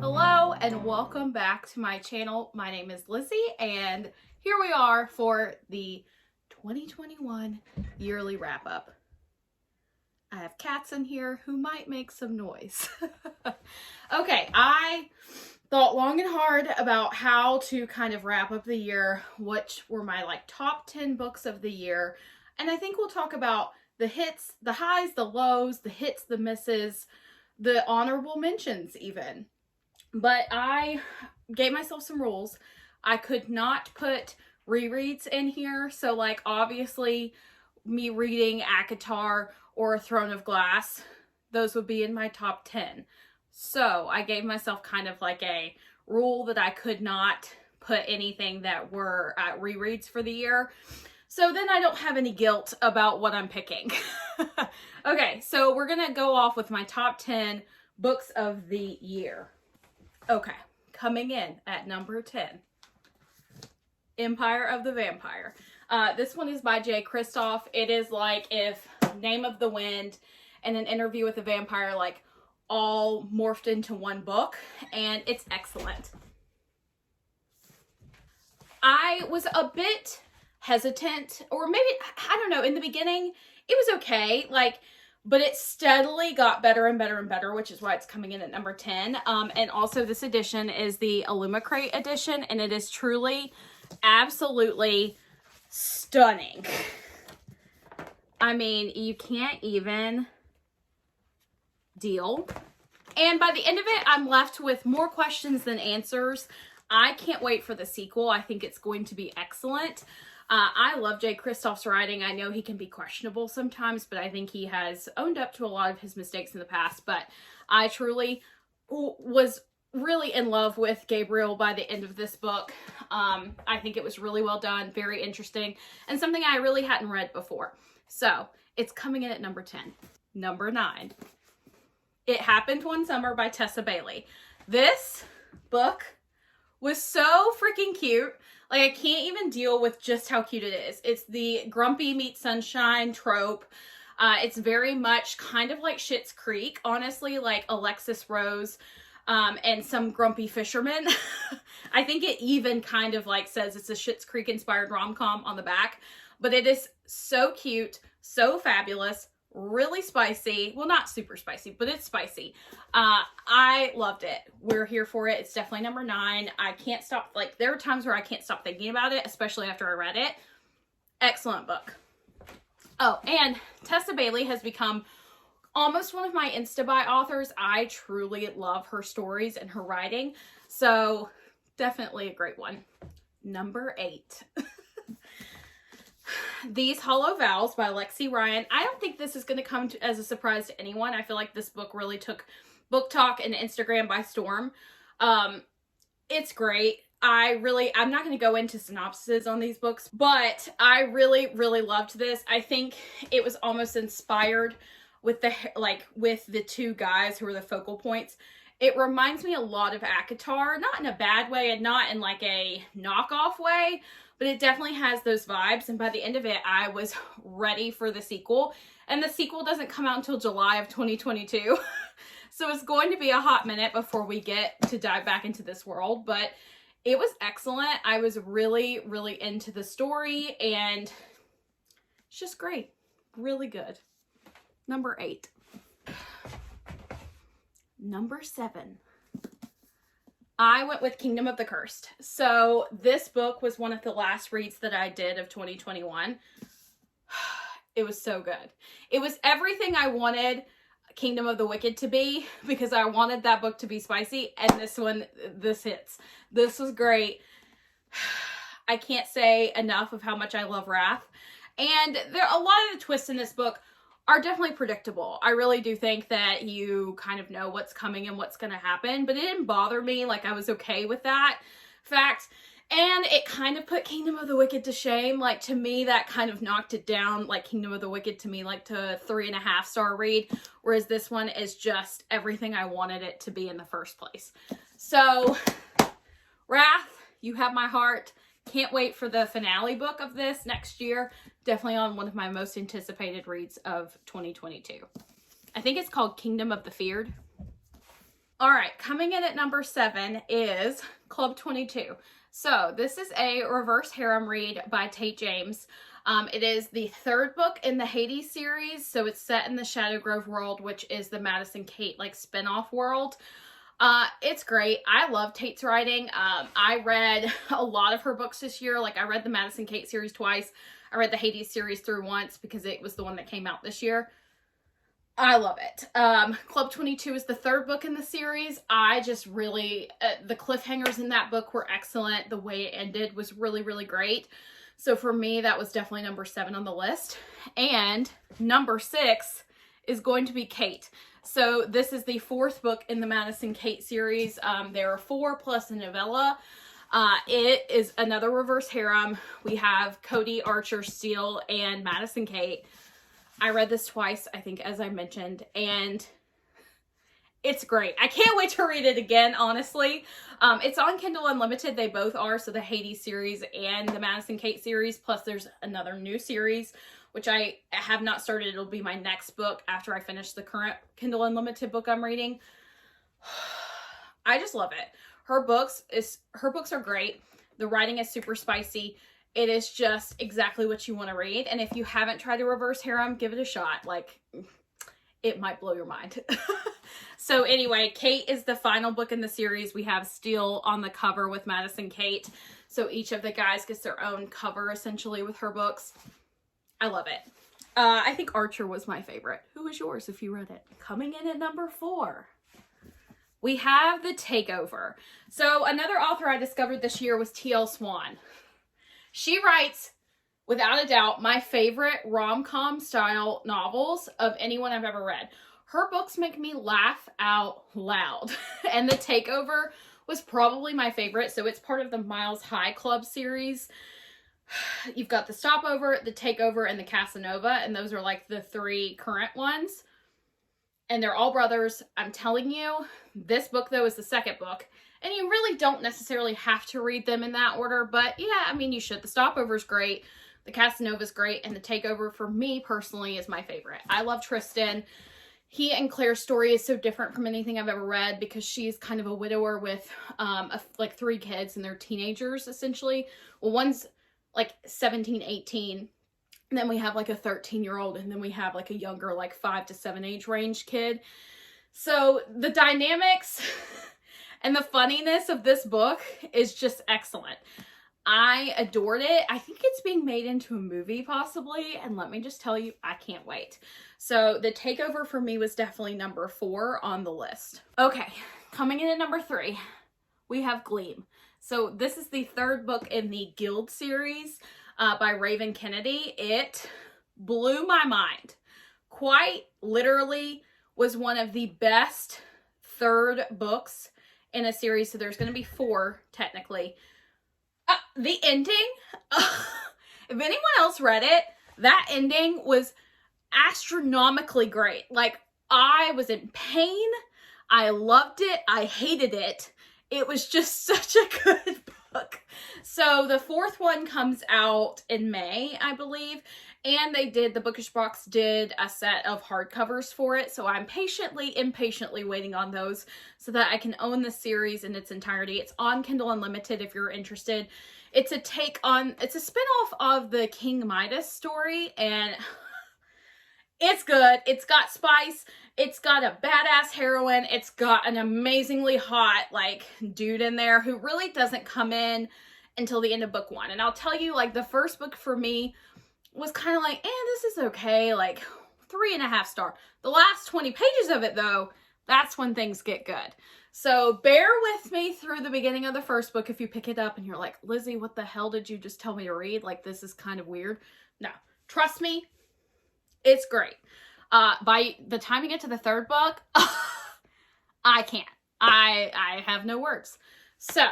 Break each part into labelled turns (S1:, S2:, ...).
S1: Hello and welcome back to my channel. My name is Lizzie and here we are for the 2021 yearly wrap-up. I have cats in here who might make some noise. Okay, I thought long and hard about how to kind of wrap up the year, which were my top 10 books of the year. And I think we'll talk about the hits, the highs, the lows, the hits, the misses, the honorable mentions even. But I gave myself some rules. I could not put rereads in here. So obviously me reading ACOTAR or Throne of Glass, those would be in my top 10. So I gave myself kind of a rule that I could not put anything that were rereads for the year. So then I don't have any guilt about what I'm picking. Okay, so we're going to go off with my top 10 books of the year. Okay, coming in at number 10, Empire of the Vampire. This one is by Jay Kristoff. It is like if Name of the Wind and An Interview with a Vampire all morphed into one book, and it's excellent. I was a bit hesitant, or maybe, I don't know, in the beginning, it was okay, but it steadily got better and better and better, which is why it's coming in at number 10. And also this edition is the Illumicrate edition, and it is truly, absolutely stunning. I mean, you can't even deal. And by the end of it, I'm left with more questions than answers. I can't wait for the sequel. I think it's going to be excellent. I love Jay Kristoff's writing. I know he can be questionable sometimes, but I think he has owned up to a lot of his mistakes in the past. But I truly was really in love with Gabriel by the end of this book. I think it was really well done, very interesting, and something I really hadn't read before. So it's coming in at number 10. Number 9, It Happened One Summer by Tessa Bailey. This book was so freaking cute. I can't even deal with just how cute it is. It's the grumpy meets sunshine trope. It's very much kind of like Schitt's Creek, honestly, like Alexis Rose and some grumpy fishermen. I think it even kind of says it's a Schitt's Creek inspired rom-com on the back, but it is so cute, so fabulous, really spicy. Well, not super spicy, but it's spicy. I loved it. We're here for it. It's definitely number 9. I can't stop. There are times where I can't stop thinking about it, especially after I read it. Excellent book. Oh, and Tessa Bailey has become almost one of my Insta-buy authors. I truly love her stories and her writing. So definitely a great one. Number 8. These Hollow Vows by Lexi Ryan. I don't think this is going to come as a surprise to anyone. I feel like this book really took Book Talk and Instagram by storm. It's great. I'm not going to go into synopses on these books, but I really, really loved this. I think it was almost inspired with the two guys who are the focal points. It reminds me a lot of ACOTAR, not in a bad way and not in a knockoff way, but it definitely has those vibes. And by the end of it, I was ready for the sequel. And the sequel doesn't come out until July of 2022. So it's going to be a hot minute before we get to dive back into this world. But it was excellent. I was really, really into the story. And it's just great. Really good. Number 8. Number 7. I went with Kingdom of the Cursed. So this book was one of the last reads that I did of 2021. It was so good. It was everything I wanted Kingdom of the Wicked to be, because I wanted that book to be spicy, and this hits. This was great. I can't say enough of how much I love Wrath. And a lot of the twists in this book are definitely predictable. I really do think that you kind of know what's coming and what's going to happen, but it didn't bother me. I was okay with that fact. And it kind of put Kingdom of the Wicked to shame. To me, that kind of knocked it down. Kingdom of the Wicked to me, to a 3.5 star read. Whereas this one is just everything I wanted it to be in the first place. So, Wrath, you have my heart. Can't wait for the finale book of this next year. Definitely on one of my most anticipated reads of 2022. I think it's called Kingdom of the Feared. All right, coming in at number 7 is Club 22. So this is a reverse harem read by Tate James. It is the 3rd book in the Hades series, so it's set in the Shadow Grove world, which is the Madison Kate like spin-off world. It's great. I love Tate's writing. I read a lot of her books this year. Like, I read the Madison Kate series twice. I read the Hades series through once because it was the one that came out this year. I love it. Club 22 is the 3rd book in the series. I just really, the cliffhangers in that book were excellent. The way it ended was really, really great. So for me, that was definitely number 7 on the list. And number 6 is going to be Kate. So this is the 4th book in the Madison Kate series. There are 4 plus a novella. It is another reverse harem. We have Cody, Archer, Steele, and Madison Kate. I read this twice, I think, as I mentioned, and it's great. I can't wait to read it again, honestly. It's on Kindle Unlimited. They both are, so the Hades series and the Madison Kate series, plus there's another new series, which I have not started. It'll be my next book after I finish the current Kindle Unlimited book I'm reading. I just love it. Her books are great. The writing is super spicy. It is just exactly what you want to read. And if you haven't tried a reverse harem, give it a shot. Like, it might blow your mind. So anyway, Kate is the final book in the series. We have Steele on the cover with Madison Kate. So each of the guys gets their own cover, essentially, with her books. I love it. I think Archer was my favorite. Who was yours if you read it? Coming in at number 4. We have The Takeover. So another author I discovered this year was T.L. Swan. She writes, without a doubt, my favorite rom-com style novels of anyone I've ever read. Her books make me laugh out loud. And The Takeover was probably my favorite. So it's part of the Miles High Club series. You've got The Stopover, The Takeover, and The Casanova. And those are like the 3 current ones. And they're all brothers. I'm telling you, this book, though, is the 2nd book. And you really don't necessarily have to read them in that order. But yeah, I mean, you should. The Stopover's great. The Casanova's great. And The Takeover, for me personally, is my favorite. I love Tristan. He and Claire's story is so different from anything I've ever read because she's kind of a widower with like 3 kids and they're teenagers, essentially. Well, one's like 17, 18. And then we have like a 13-year-old, and then we have like a younger, like 5 to 7 age range kid. So the dynamics and the funniness of this book is just excellent. I adored it. I think it's being made into a movie possibly. And let me just tell you, I can't wait. So The Takeover for me was definitely number 4 on the list. Okay, coming in at number 3, we have Gleam. So this is the 3rd book in the Guild series by Raven Kennedy. It blew my mind. Quite literally was one of the best 3rd books in a series. So there's going to be 4 technically. The ending, if anyone else read it, that ending was astronomically great. Like, I was in pain. I loved it. I hated it. It was just such a good book. So the 4th one comes out in May, I believe. And the Bookish Box did a set of hardcovers for it. So I'm impatiently waiting on those so that I can own the series in its entirety. It's on Kindle Unlimited if you're interested. It's a spinoff of the King Midas story, and it's good. It's got spice. It's got a badass heroine. It's got an amazingly hot, like, dude in there who really doesn't come in until the end of book 1. And I'll tell you, like, the first book for me was kind of like, this is okay, like 3.5 star. The last 20 pages of it, though, that's when things get good. So bear with me through the beginning of the first book if you pick it up and you're like, Lizzie, what the hell did you just tell me to read? Like, this is kind of weird. No, trust me, it's great. By the time you get to the 3rd book, I can't. I have no words. So,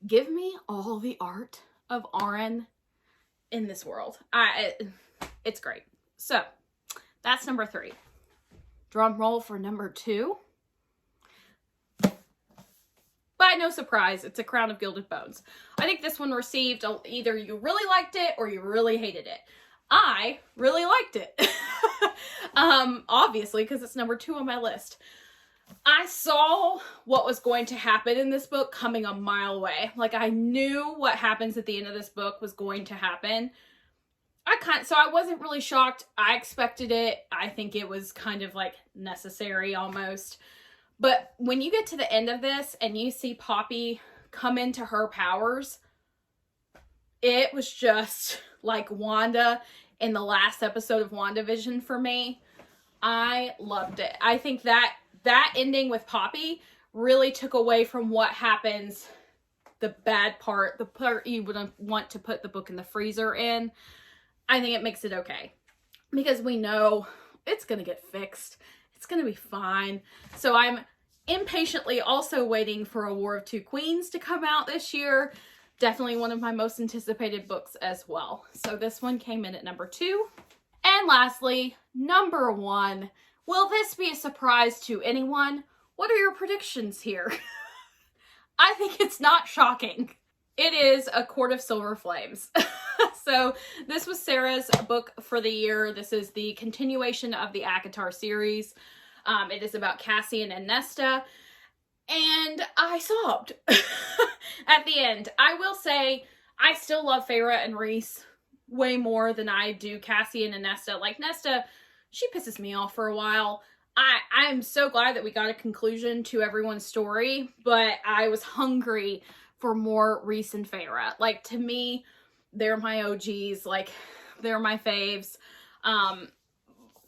S1: give me all the art of Aaron in this world. It's great. So, that's number 3. Drum roll for number 2. By no surprise, it's A Crown of Gilded Bones. I think this one received either you really liked it or you really hated it. I really liked it. Obviously, because it's number 2 on my list. I saw what was going to happen in this book coming a mile away. Like, I knew what happens at the end of this book was going to happen. So I wasn't really shocked. I expected it. I think it was kind of like necessary almost. But when you get to the end of this and you see Poppy come into her powers, it was just like Wanda in the last episode of WandaVision for me. I loved it. I think that ending with Poppy really took away from what happens, the bad part, the part you would want to put the book in the freezer in. I think it makes it okay. Because we know it's going to get fixed. It's going to be fine. So I'm impatiently also waiting for A War of Two Queens to come out this year. Definitely one of my most anticipated books as well. So this one came in at number 2. And lastly, number 1. Will this be a surprise to anyone? What are your predictions here? I think it's not shocking. It is A Court of Silver Flames. So this was Sarah's book for the year. This is the continuation of the ACOTAR series. It is about Cassian and Nesta. And I sobbed at the end. I will say, I still love Feyre and Rhys way more than I do Cassian and Nesta. Like, Nesta, she pisses me off for a while. I'm so glad that we got a conclusion to everyone's story, but I was hungry for more Rhys and Feyre. Like, to me, they're my OGs. Like, they're my faves.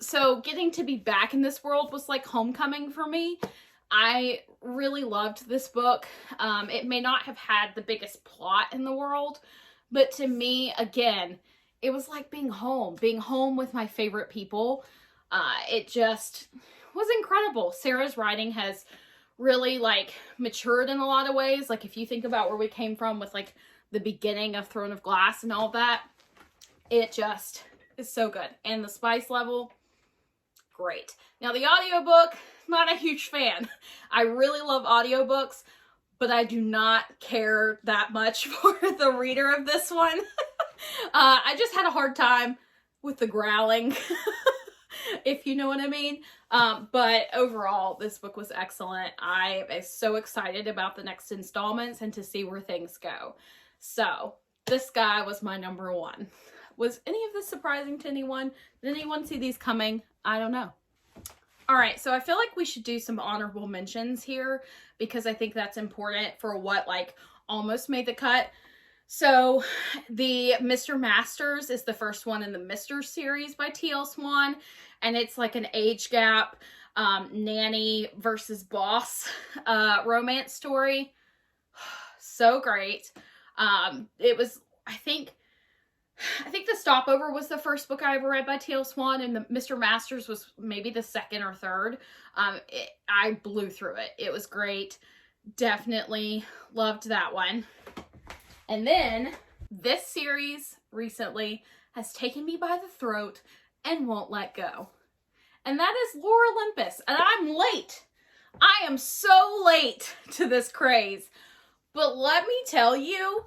S1: So getting to be back in this world was like homecoming for me. I really loved this book. It may not have had the biggest plot in the world, but to me, again, it was like being home with my favorite people. It just was incredible. Sarah's writing has really like matured in a lot of ways. Like, if you think about where we came from with like the beginning of Throne of Glass and all that, it just is so good. And the spice level, great. Now the audiobook, not a huge fan. I really love audiobooks, but I do not care that much for the reader of this one. I just had a hard time with the growling, if you know what I mean. But overall, this book was excellent. I am so excited about the next installments and to see where things go. So this guy was my number 1. Was any of this surprising to anyone? Did anyone see these coming? I don't know. All right, so I feel like we should do some honorable mentions here because I think that's important for what like almost made the cut. So the Mr. Masters is the first one in the Mr. series by T.L. Swan, and it's like an age gap nanny versus boss romance story. So great. It was, I think The Stopover was the first book I ever read by T.L. Swan, and the Mr. Masters was maybe the second or third. I blew through it. It was great. Definitely loved that one. And then this series recently has taken me by the throat and won't let go. And that is Lore Olympus. And I'm late. I am so late to this craze. But let me tell you,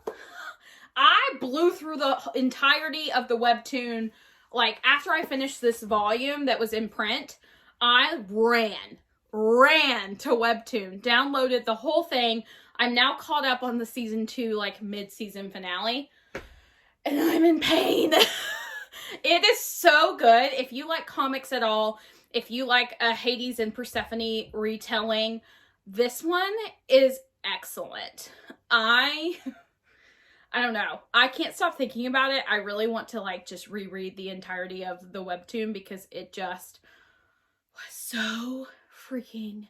S1: I blew through the entirety of the webtoon. Like, after I finished this volume that was in print, I ran to webtoon, downloaded the whole thing. I'm now caught up on the season 2, like, mid-season finale. And I'm in pain. It is so good. If you like comics at all, if you like a Hades and Persephone retelling, this one is excellent. I don't know. I can't stop thinking about it. I really want to like just reread the entirety of the webtoon because it just was so freaking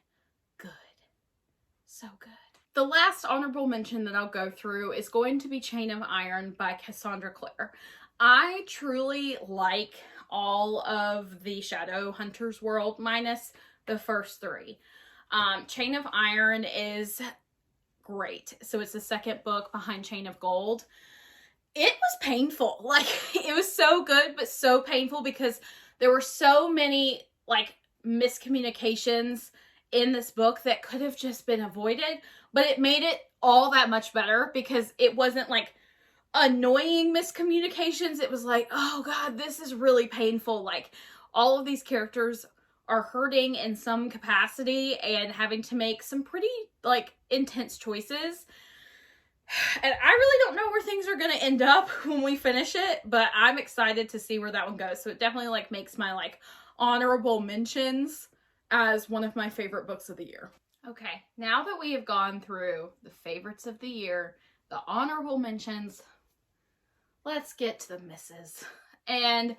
S1: good. So good. The last honorable mention that I'll go through is going to be Chain of Iron by Cassandra Clare. I truly like all of the Shadowhunters world minus the first 3. Chain of Iron is great. So it's the second book behind Chain of Gold. It was painful. Like, it was so good, but so painful because there were so many like miscommunications in this book that could have just been avoided, but it made it all that much better because it wasn't like annoying miscommunications. It was like, oh God, this is really painful. Like, all of these characters are hurting in some capacity and having to make some pretty like intense choices. And I really don't know where things are going to end up when we finish it, but I'm excited to see where that one goes. So it definitely like makes my like honorable mentions as one of my favorite books of the year. Okay, now that we have gone through the favorites of the year, the honorable mentions, let's get to the misses. And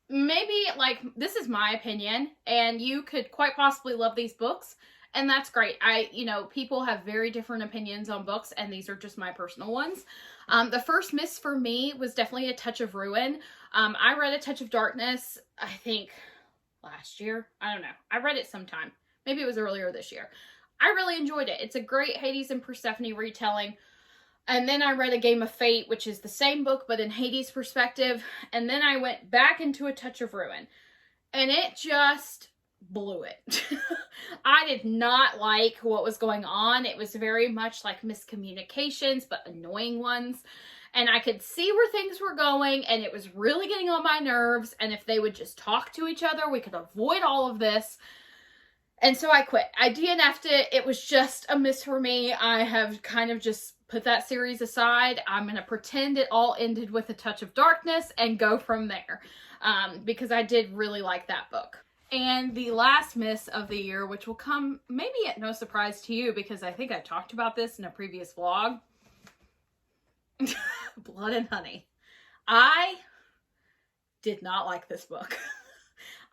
S1: maybe like, this is my opinion, and you could quite possibly love these books, and that's great. People have very different opinions on books, and these are just my personal ones. The first miss for me was definitely A Touch of Ruin. I read A Touch of Darkness, I think last year. I don't know. I read it sometime. Maybe it was earlier this year. I really enjoyed it. It's a great Hades and Persephone retelling. And then I read A Game of Fate, which is the same book, but in Hades' perspective. And then I went back into A Touch of Ruin. And it just blew it. I did not like what was going on. It was very much like miscommunications, but annoying ones. And I could see where things were going, and it was really getting on my nerves. And if they would just talk to each other, we could avoid all of this. And so I quit. I DNF'd it. It was just a miss for me. I have kind of just put that series aside. I'm going to pretend it all ended with A Touch of Darkness and go from there. Because I did really like that book. And the last miss of the year, which will come maybe at no surprise to you, because I think I talked about this in a previous vlog. Blood and Honey. I did not like this book.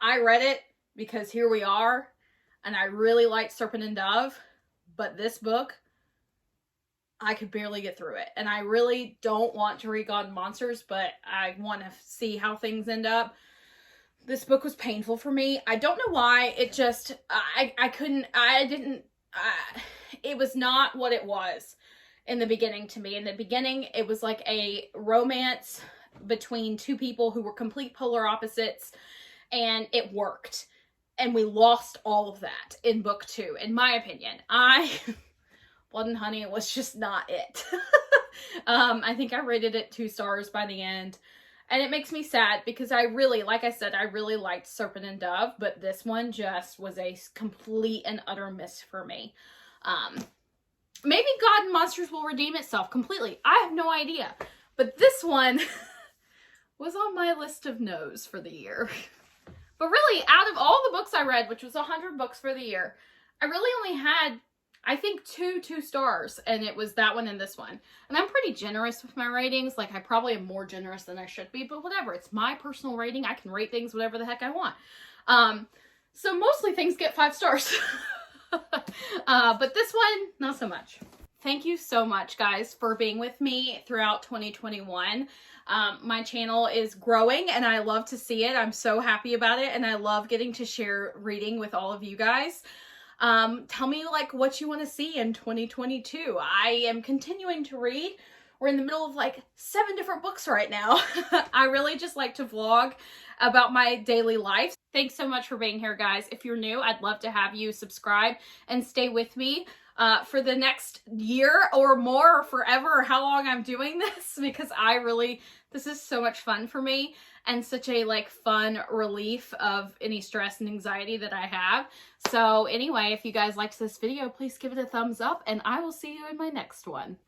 S1: I read it because here we are, and I really liked Serpent and Dove, but this book, I could barely get through it. And I really don't want to read God and Monsters, but I want to see how things end up. This book was painful for me. I don't know why. It just, it was not what it was in the beginning to me. In the beginning, it was like a romance between two people who were complete polar opposites, and it worked. And we lost all of that in book 2, in my opinion. Blood and Honey was just not it. I think I rated it 2 stars by the end. And it makes me sad because I really, like I said, I really liked Serpent and Dove, but this one just was a complete and utter miss for me. Maybe God and Monsters will redeem itself completely. I have no idea. But this one was on my list of no's for the year. But really, out of all the books I read, which was 100 books for the year, I really only had, I think, 2 stars, and it was that one and this one. And I'm pretty generous with my ratings. Like, I probably am more generous than I should be, but whatever. It's my personal rating. I can rate things whatever the heck I want. So mostly things get 5 stars. But this one, not so much. Thank you so much, guys, for being with me throughout 2021. My channel is growing, and I love to see it. I'm so happy about it, and I love getting to share reading with all of you guys. Tell me like what you want to see in 2022. I am continuing to read. We're in the middle of like 7 different books right now. I really just like to vlog about my daily life. Thanks so much for being here, guys. If you're new, I'd love to have you subscribe and stay with me for the next year or more, or forever, or how long I'm doing this, because this is so much fun for me and such a like fun relief of any stress and anxiety that I have. So anyway, if you guys liked this video, please give it a thumbs up, and I will see you in my next one.